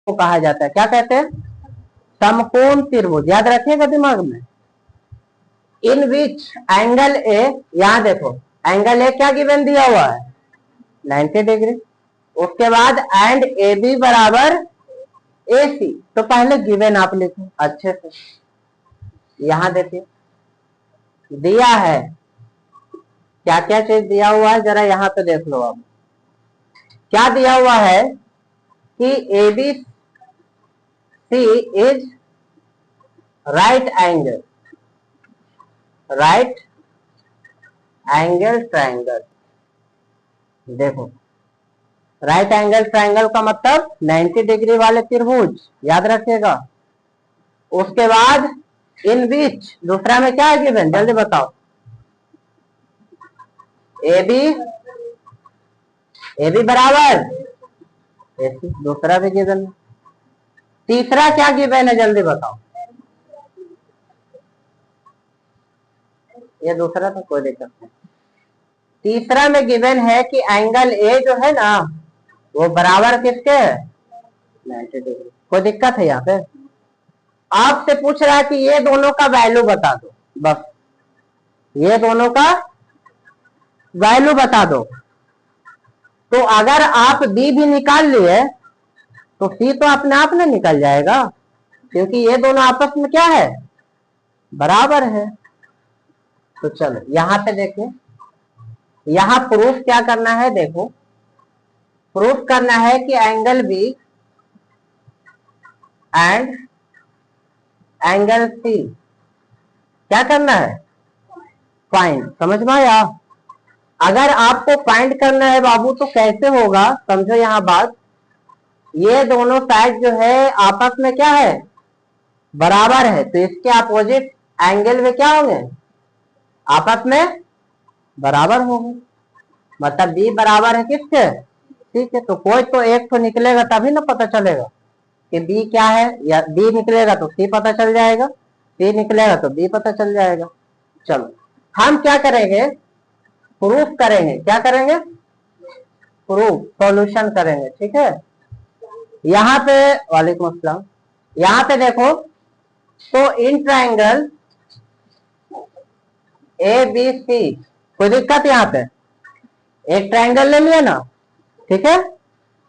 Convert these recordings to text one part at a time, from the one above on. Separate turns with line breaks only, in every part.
को कहा जाता है, क्या कहते हैं, समकोण त्रिभुज। याद रखिएगा दिमाग में। इन विच एंगल ए, यहां देखो एंगल ए क्या गिवन दिया हुआ है 90 डिग्री। उसके बाद एंड ए बी बराबर ए सी। तो पहले गिवन आप लिखो अच्छे से। यहां देखिए दिया है, क्या क्या चीज दिया हुआ है जरा यहां पे देख लो आप। क्या दिया हुआ है कि A B C is right angle triangle. देखो राइट एंगल ट्रायंगल का मतलब 90 डिग्री वाले त्रिभुज, याद रखिएगा। उसके बाद इन बीच दूसरा में क्या है गिवन, जल्दी बताओ। ए बी बराबर AC, दूसरा भी गिवन है। तीसरा क्या गिवन है जल्दी बताओ। ये दूसरा तो कोई दिक्कत नहीं। तीसरा में गिवन है कि एंगल ए जो है ना वो बराबर किसके है 90 डिग्री। कोई दिक्कत है यहाँ पे। आपसे पूछ रहा है कि ये दोनों का वैल्यू बता दो, बस ये दोनों का वैल्यू बता दो। तो अगर आप बी भी निकाल लिए तो सी तो अपने आप में निकल जाएगा, क्योंकि ये दोनों आपस में क्या है बराबर है। तो चलो यहां पे देखिए, यहां प्रूफ क्या करना है। देखो प्रूफ करना है कि angle B and angle C क्या करना है फाइंड। समझ में आया। अगर आपको फाइंड करना है बाबू तो कैसे होगा, समझो यहां बात। ये दोनों साइड जो है आपस में क्या है बराबर है, तो इसके अपोजिट एंगल में क्या होंगे आपस में बराबर होंगे। मतलब बी बराबर है किसके, ठीक है। तो कोई तो एक तो निकलेगा तभी ना पता चलेगा कि बी क्या है, या बी निकलेगा तो सी पता चल जाएगा, सी निकलेगा तो बी पता चल जाएगा। चलो हम क्या करेंगे, प्रूफ करेंगे। क्या करेंगे, प्रूफ सॉल्यूशन करेंगे, ठीक है। यहाँ पे वालेकुम अस्सलाम, यहाँ पे देखो तो इन ट्रायंगल ए बी सी, कोई दिक्कत यहाँ पे, एक ट्रायंगल ले लिया ना, ठीक है।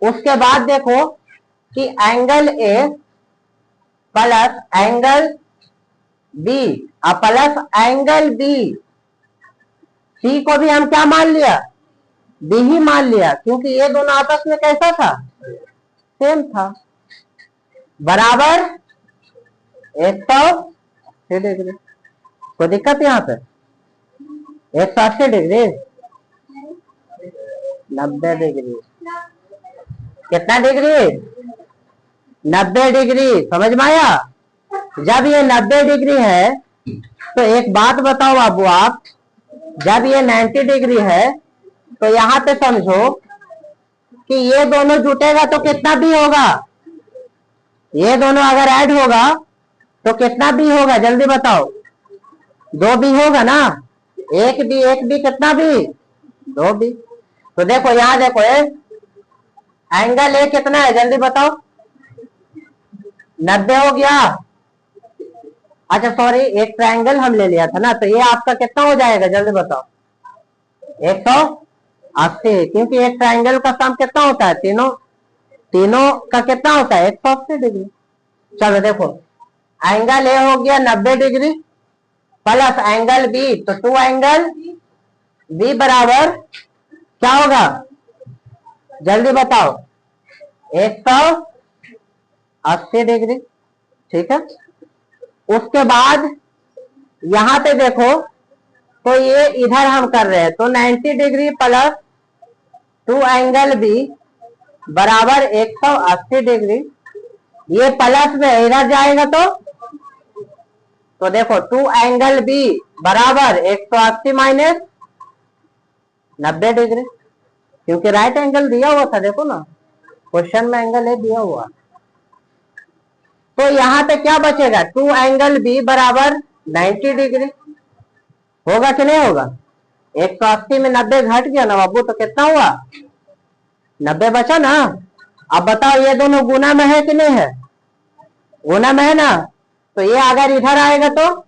उसके बाद देखो कि angle A plus angle B और प्लस एंगल बी, सी को भी हम क्या मान लिया बी ही मान लिया, क्योंकि ये दोनों आपस में कैसा था सेम था, बराबर 180 डिग्री। कोई दिक्कत यहाँ पे 180 डिग्री 90 डिग्री, कितना डिग्री 90 डिग्री। समझ में आया। जब ये 90 डिग्री है तो एक बात बताओ बाबू आप, जब ये 90 डिग्री है तो यहाँ पे समझो कि ये दोनों जुटेगा तो कितना भी होगा, ये दोनों अगर ऐड होगा तो कितना भी होगा जल्दी बताओ, 2 भी होगा ना, एक भी कितना भी 2 भी। तो देखो यहां देखो एंगल ए कितना है जल्दी बताओ 90 हो गया। अच्छा सॉरी एक ट्रायंगल हम ले लिया था ना, तो ये आपका कितना हो जाएगा जल्दी बताओ 180, क्योंकि एक ट्रायंगल का सम कितना होता है तीनों का कितना होता है 180 डिग्री। चलो देखो एंगल ए हो गया 90 डिग्री प्लस एंगल बी, तो 2 एंगल बी बराबर क्या होगा जल्दी बताओ 180 डिग्री, ठीक है। उसके बाद यहां पे देखो तो ये इधर हम कर रहे हैं, तो 90 डिग्री प्लस 2 एंगल बी बराबर 180 डिग्री। ये प्लस में इधर जाएगा तो देखो 2 एंगल बी बराबर 180 माइनस 90 डिग्री, क्योंकि राइट एंगल दिया हुआ था, देखो ना क्वेश्चन में एंगल है दिया हुआ। तो यहां पे क्या बचेगा 2 एंगल बी बराबर 90 डिग्री, होगा कि नहीं होगा। 180 में 90 घट गया ना बाबू, तो कितना हुआ 90 बचा ना, अब बताओ ये दोनों गुना में है कि नहीं है? गुना में है ना, तो ये अगर इधर आएगा तो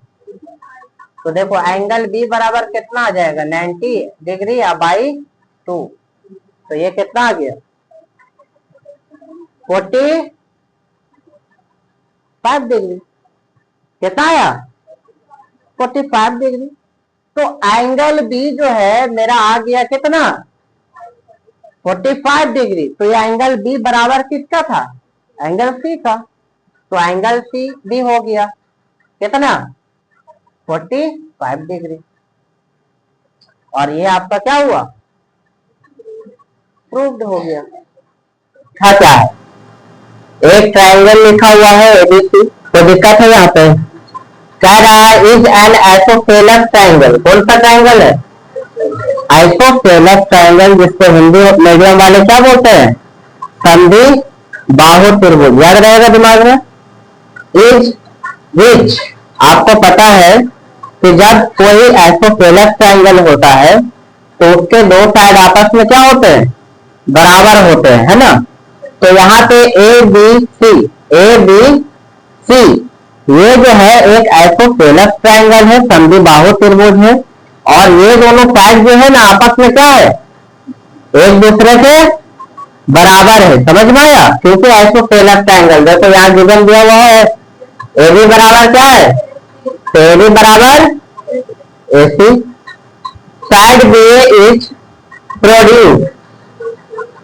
देखो एंगल बी बराबर कितना आ जाएगा 90 डिग्री या बाई 2, तो ये कितना आ गया 45 डिग्री। कितना आया 45 डिग्री। तो एंगल बी जो है मेरा आ गया कितना 45 डिग्री। तो ये एंगल बी बराबर किसका था? एंगल सी का। तो एंगल सी भी हो गया कितना 45 डिग्री। और ये आपका क्या हुआ प्रूव्ड हो गया। था क्या है एक ट्रायंगल लिखा हुआ है एबीसी, तो दिक्कत है यहाँ पे कह रहा है इज एन आइसोसेलेस ट्रायंगल। कौन सा ट्रायंगल है? आइसोसेलेस ट्रायंगल, जिसको हिंदी मीडियम वाले क्या बोलते हैं? संधि बाहु त्रिभुज। याद रहेगा दिमाग में। इज विच आपको पता है कि जब कोई आइसोसेलेस ट्रायंगल होता है तो उसके दो साइड आपस में क्या होते हैं? बराबर होते हैं, है ना। तो यहाँ पे ए बी सी ये जो है एक आइसोसेलेस ट्रायंगल है, संधि बाहु त्रिभुज है, और ये दोनों साइड जो है ना आपस में क्या है? एक दूसरे से बराबर है। समझ में आया? क्योंकि आइसोसेलेस ट्रायंगल देखो यहाँ गिवन दिया हुआ है ए बी बराबर क्या है? तो ए बी बराबर ए सी। साइड बी इज प्रोड्यूस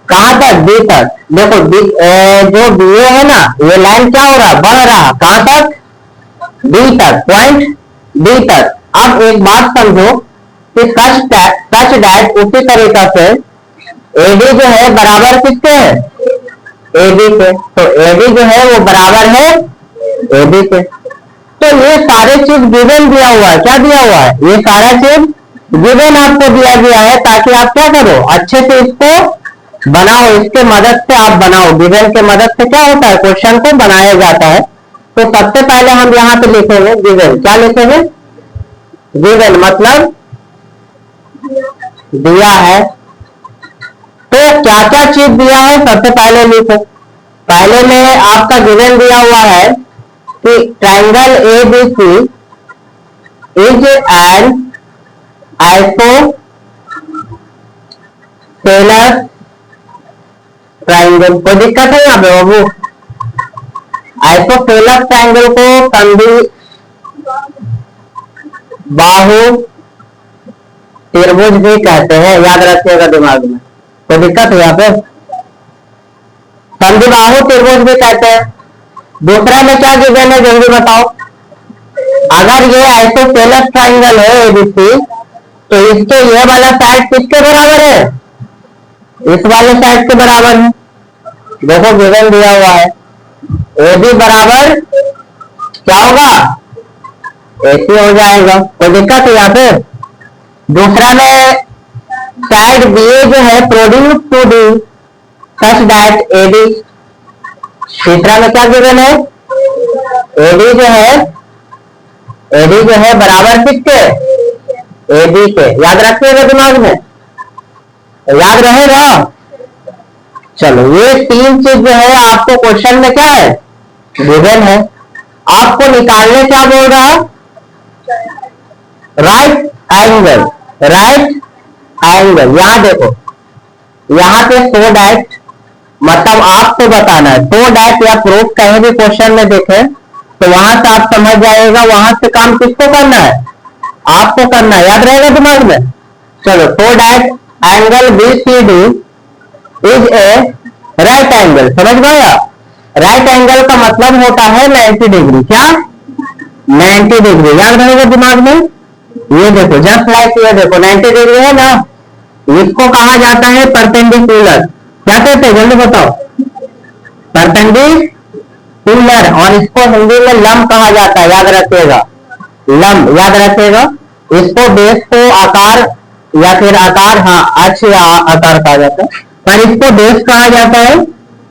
कहां तक? बी तक। देखो जो बी ए है ना ये लाइन क्या हो रहा है? बढ़ रहा। कहां तक? बी तक, पॉइंट बी तक। अब एक बात समझो कि सच डैट उसी तरीका से एडी जो है बराबर किसके है? एबी के। तो एबी जो है वो बराबर है एबी के। तो ये सारे चीज गिवन दिया हुआ है। क्या दिया हुआ है? ये सारा चीज गिवन आपको दिया गया है ताकि आप क्या करो अच्छे से इसको बनाओ। इसके मदद से आप बनाओ। गिवन के मदद से क्या होता है? क्वेश्चन को बनाया जाता है। तो सबसे पहले हम यहाँ पे लिखेंगे गिवन। क्या लिखेंगे? गिवन मतलब दिया है। तो क्या क्या चीज दिया है सबसे पहले लिखो। पहले में आपका गिवन दिया हुआ है कि triangle A B C is an isosceles triangle. कोई दिक्कत है यहाँ पे बाबू? आइसोसेलेस ट्रायंगल को संधि बाहु त्रिभुज भी कहते हैं। याद रखिएगा दिमाग में। कोई दिक्कत है यहाँ पे? संधि बाहु त्रिभुज भी कहते हैं। दूसरा में क्या गिवन है जल्दी बताओ। अगर ये आइसोसेलेस ट्रायंगल है एबीसी तो इसके ये वाला साइड किसके बराबर है? इस वाले साइड के बराबर है। देखो गिवन दिया हुआ है ए बी बराबर क्या होगा? ऐसे हो जाएगा। कोई दिक्कत है यहाँ पे? दूसरा में साइड बी जो है produce to D such that A B. तीसरा में क्या गिवन है? एडी जो है बराबर किसके? एबी के। याद रखिएगा दिमाग में। याद रहेगा। चलो ये तीन चीज जो है आपको क्वेश्चन में क्या है? गिवन है। आपको निकालने क्या बोल रहा है? Right angle. राइट एंगल यहां देखो यहां पे सो डैट मतलब आपको बताना है। सो डैट या प्रूफ कहीं भी क्वेश्चन में देखे तो वहां से आप समझ जाएगा। वहां से काम किसको करना है? आपको करना है। याद रहेगा दिमाग में। चलो so that angle B C D is a right angle. समझ गया? राइट एंगल का मतलब होता है 90 डिग्री। क्या? 90 डिग्री। याद रहेगा दिमाग में। ये देखो जस्ट लाइक ये देखो 90 डिग्री है ना, इसको कहा जाता है परपेंडिकुलर। क्या कहते हैं जल्दी बताओ? परपेंडिकुलर। और इसको हिंदी में लंब कहा जाता है। याद रखिएगा लंब। याद रखिएगा। इसको बेस को आकार या फिर आकार अक्ष या आकार कहा जाता है, पर इसको बेस कहा जाता है।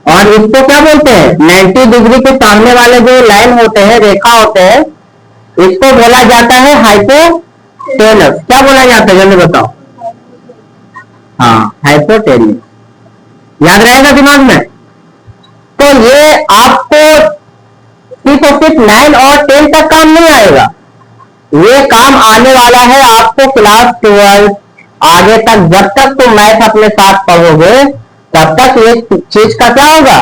और इसको क्या बोलते हैं? 90 डिग्री के सामने वाले जो लाइन होते हैं रेखा होते हैं इसको बोला जाता है हाइपोटेनस। क्या बोला जाता है जल्दी बताओ? हाँ हाइपोटेनस। याद रहेगा दिमाग में। ये आपको सिर्फ और सिर्फ 9 और 10 तक काम नहीं आएगा, ये काम आने वाला है आपको क्लास 12 आगे तक। जब तक तुम मैथ अपने साथ पढ़ोगे तब तक ये चीज का क्या होगा,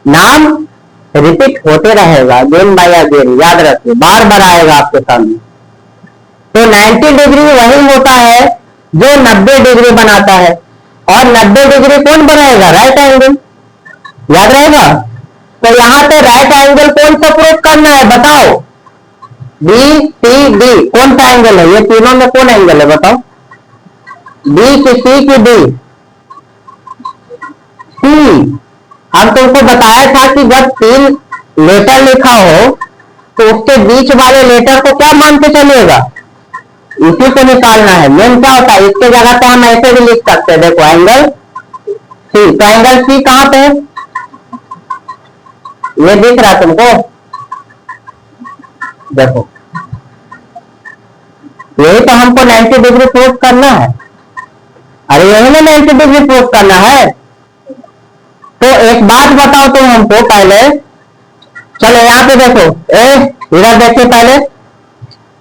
नाम रिपीट होते रहेगा, अगेन बाय अगेन, याद रखिए, बार बार आएगा आपके सामने। तो 90 डिग्री वही होता है जो 90 डिग्री बनाता है, और 90 डिग्री कौन बनाएगा, राइट एंगल, याद रहेगा। तो यहां पे राइट एंगल कौन सा प्रूफ करना है बताओ, बी सी डी, कौन सा एंगल है, ये तीनों में कौन एंगल है बताओ, बी की सी की डी, सी। हम तुमको बताया था कि जब 3 लेटर लिखा हो तो उसके बीच वाले लेटर को क्या मान के चलिएगा, इसी को निकालना है। मेन क्या होता है, इसके जगह पे हम ऐसे भी लिख सकते हैं, देखो एंगल सी, तो एंगल सी कहां पे है, ये दिख रहा है तुमको, देखो यही तो हमको 90 डिग्री प्रूफ करना है, अरे यही ना 90 डिग्री प्रूफ करना है। तो एक बात बताओ तुम हमको पहले, चलो यहाँ पे देखो, इधर देखिए पहले,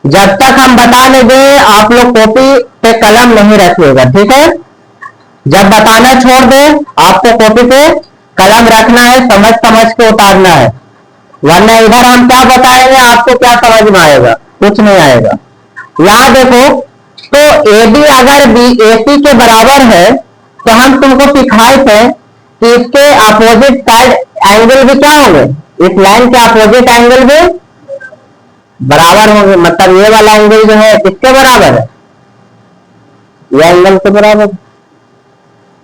जब तक हम बता लेंगे आप लोग कॉपी पे कलम नहीं रखिएगा, ठीक है। जब बताना छोड़ दे आपको कॉपी पे कलम रखना है, समझ समझ के उतारना है, वरना इधर हम क्या बताएंगे आपको क्या समझ में आएगा, कुछ नहीं आएगा। यहां देखो, तो एडी अगर बी एसी के बराबर है तो हम तुमको सिखाए थे कि इसके अपोजिट साइड एंगल भी क्या होंगे, इस लाइन के अपोजिट एंगल भी बराबर होंगे, मतलब ये वाला एंगल जो है किसके बराबर है, ये एंगल के बराबर,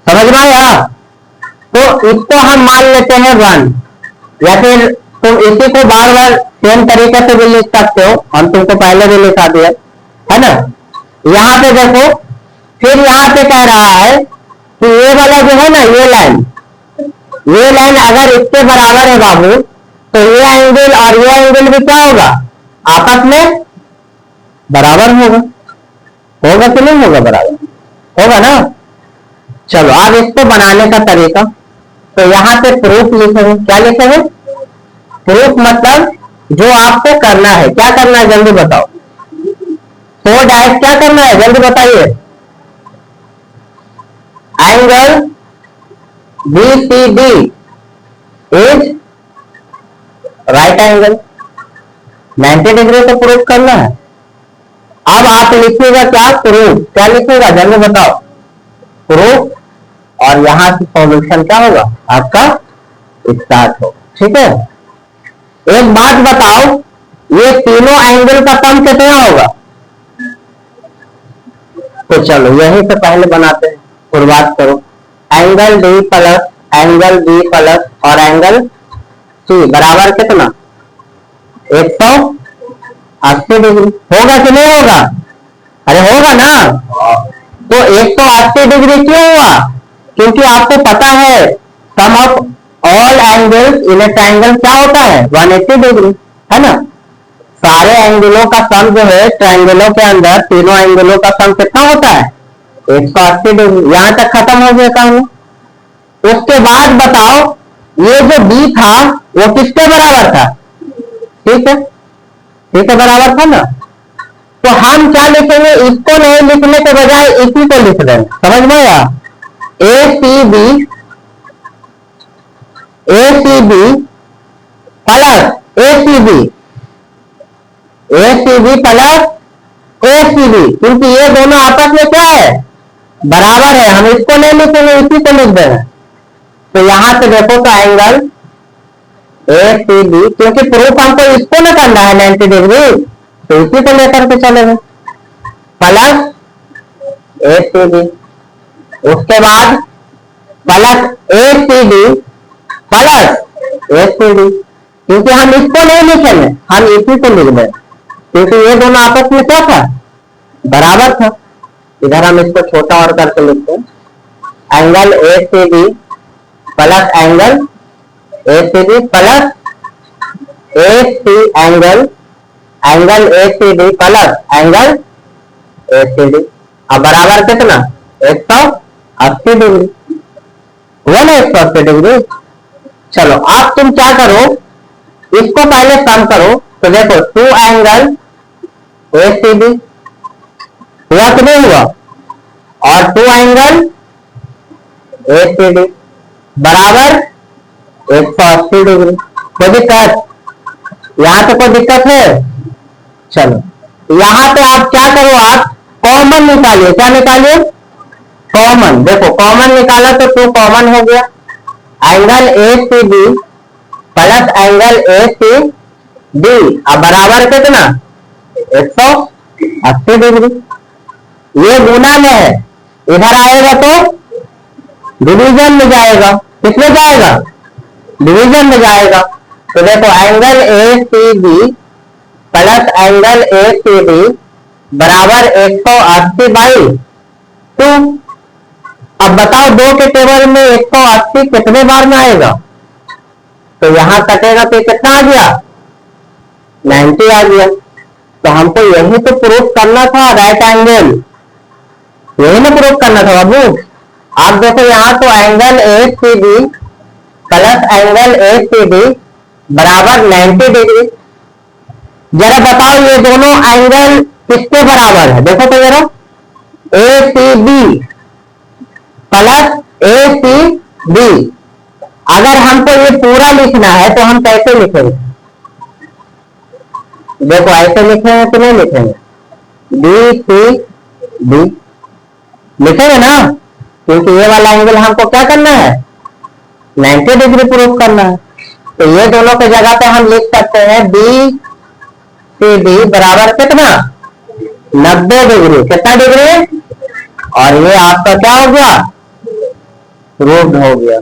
समझ में आया। तो इसको हम मान लेते हैं 1, या फिर तुम इसी को बार बार सेम तरीके से भी लिख सकते हो, हम तुमको पहले भी लिखा दिया है ना। यहां पे देखो, फिर यहां पे कह रहा है कि ये वाला जो है ना, ये लाइन अगर इसके बराबर है बाबू, तो ये एंगल और ये एंगल भी क्या होगा, आपस में बराबर होगा, होगा कि नहीं होगा, बराबर होगा ना। चलो अब इसको बनाने का तरीका, तो यहां पे प्रूफ लिखेंगे, क्या लिखेंगे, प्रूफ मतलब जो आपको करना है, क्या करना है जल्दी बताओ, तो डायरेक्ट क्या करना है जल्दी बताइए, angle BCD is right angle, 90 degree को प्रूफ करना है। अब आप लिखिएगा क्या, प्रूफ, क्या लिखिएगा जल्दी बताओ, प्रूफ, और यहां से सॉल्यूशन क्या होगा आपका, स्टार्ट हो, ठीक है। एक बात बताओ, ये तीनों एंगल का सम कितना होगा, तो चलो यही से पहले बनाते हैं, शुरुआत करो, angle D plus angle B plus और एंगल सी बराबर कितना, 180 डिग्री, होगा कि नहीं होगा, अरे होगा ना। तो 180 डिग्री क्यों हुआ, क्योंकि आपको पता है sum of all angles in a triangle क्या होता है, 180 डिग्री, है ना। सारे एंगलों का सम जो है ट्रायंगलों के अंदर, तीनों एंगलों का सम कितना होता है, 180 डिग्री। यहां तक खत्म हो गया काम। उसके बाद बताओ, ये जो बी था वो किसके बराबर था, ठीक है, ठीक है, बराबर था ना। तो हम क्या लिखेंगे, इसको नहीं लिखने के बजाय इसी को लिख देंगे, समझ में आया, ACB plus ACB plus ACB, क्योंकि ये दोनों आपस में क्या है, बराबर है, हम इसको नहीं लिखेंगे इसी को लिख देंगे। तो यहां से देखो तो एंगल ACB, क्योंकि प्रूफ हमको इसको ना करना है 90 डिग्री, तो इसी को लेकर के चलेंगे, प्लस ACB, उसके बाद प्लस ACD प्लस ACD, क्योंकि हम इसको नहीं लिखेंगे, हम इसी को लिख दें, क्योंकि ये दोनों आपस में क्या था, बराबर था। इधर हम इसको छोटा और करके लिखते हैं, angle ACB plus angle ACB plus AC angle ACD plus angle ACD, अब बराबर कितना, 180 डिग्री हुआ ना, 180 डिग्री। चलो अब तुम क्या करो, इसको पहले सम करो। तो देखो 2 एंगल ACB हुआ कि नहीं हुआ, और 2 एंगल ACD बराबर 180 डिग्री। कोई दिक्कत, यहां पे कोई दिक्कत है? चलो यहां पे आप क्या करो, आप कॉमन निकालिए। क्या निकालिए? कॉमन। देखो कॉमन निकाला तो 2 कॉमन हो गया, angle ACB plus angle ACD अब बराबर कितना? 180 डिग्री। ये गुना में है, इधर आएगा तो डिवीजन में जाएगा। किसमें जाएगा? डिवीजन में जाएगा। तो देखो angle ACB plus angle ACD बराबर 180 बाई 2। अब बताओ 2 के टेबल में 180 कितने बार में आएगा? तो यहां कटेगा तो कितना आ गया? 90 आ गया। तो हमको यही तो प्रूफ करना था, राइट एंगल यही ना प्रूफ करना था बाबू। आप देखो यहां तो angle ACB plus angle ACD बराबर 90 डिग्री। जरा बताओ ये दोनों एंगल किसके बराबर है? देखो तो जरा, ACB प्लस ACD। अगर हमको ये पूरा लिखना है तो हम कैसे लिखेंगे? देखो ऐसे लिखेंगे तो नहीं लिखेंगे, BCD लिखेंगे ना, क्योंकि ये वाला एंगल हमको क्या करना है? 90 डिग्री प्रूफ करना है। तो ये दोनों की जगह पे हम लिख सकते हैं BCD बराबर कितना? 90 डिग्री। कितना डिग्री? और ये आपका क्या हो गया? प्रूव्ड हो गया।